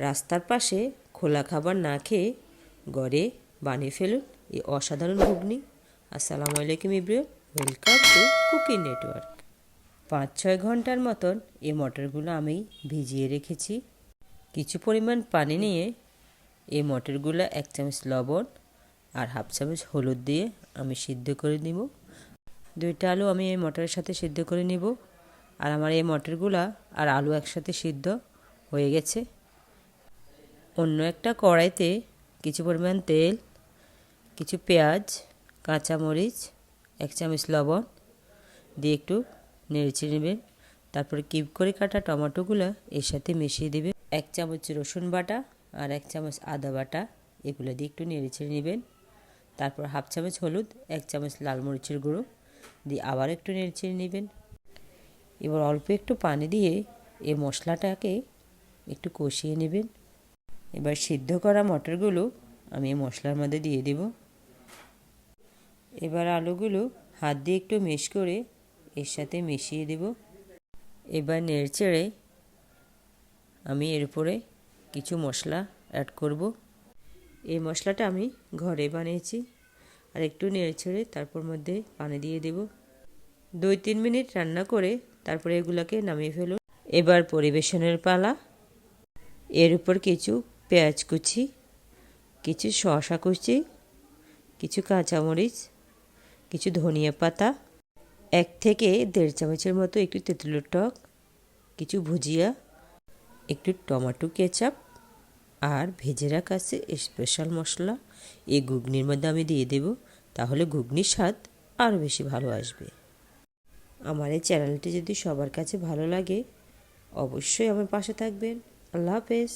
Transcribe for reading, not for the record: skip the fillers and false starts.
রাস্তার পাশে খোলা খাবার না খেয়ে ঘরে বানিয়ে ফেলুন এই অসাধারণ ঘুগনি। আসসালামু আলাইকুম everyone, welcome to cooking network. 5-6 ঘন্টার মতন এই মটরগুলো আমি ভিজিয়ে রেখেছি। কিছু পরিমাণ পানি নিয়ে এই মটরগুলো 1 চামচ লবণ আর 1/2 চামচ হলুদ দিয়ে আমি সিদ্ধ করে নিব। 2টা আলু আমি এই মটরের সাথে সিদ্ধ করে নিব। আর আমার এই মটরগুলা আর আলু একসাথে সিদ্ধ হয়ে গেছে। অন্য একটা কড়াইতে কিছু পরিমাণ তেল, কিছু পেঁয়াজ, কাঁচামরিচ, 1 চামচ লবণ দিয়ে একটু নেড়েচেড়ে নেবেন। তারপরে কিউব করে কাটা টমেটোগুলো এর সাথে মিশিয়ে দেবেন। 1 চামচ রসুন বাটা আর 1 চামচ আদা বাটা এগুলো দিয়ে একটু নেড়েচেড়ে নেবেন। তারপর 1/2 চামচ হলুদ, 1 চামচ লাল মরিচের গুঁড়ো দিয়ে আবার একটু নেড়েচেড়ে নেবেন। এবার অল্প একটু পানি দিয়ে এই মশলাটাকে একটু কষিয়ে নেবেন। এবার সিদ্ধ করা মটরগুলো আমি এই মশলার মধ্যে দিয়ে দেব। এবার আলুগুলো হাত দিয়ে একটু মিক্স করে এর সাথে মিশিয়ে দেব। এবার নেড়েচেড়ে আমি এর উপরে কিছু মশলা অ্যাড করব। এই মশলাটা আমি ঘরে বানিয়েছি। আর একটু নেড়েচেড়ে তারপর মধ্যে পানি দিয়ে দেব। 2-3 মিনিট রান্না করে তারপরে এগুলোকে নামিয়ে ফেলুন। এবার পরিবেশনের পালা। এর উপর কিছু পেঁয়াজ কুচি, কিছু শসা কুচি, কিছু কাঁচামরিচ, কিছু ধনিয়া পাতা, 1 থেকে 1.5 চামচের মতো একটু তেঁতুলের টক, কিছু ভুজিয়া, একটু টমেটো কেচাপ আর ভেজে রাখা আছে স্পেশাল মশলা এই ঘুগনির মধ্যে আমি দিয়ে দেব। তাহলে ঘুগনির স্বাদ আরও বেশি ভালো আসবে। আমার এই চ্যানেলটি যদি সবার কাছে ভালো লাগে অবশ্যই আমার পাশে থাকবেন। আল্লাহ হাফেজ।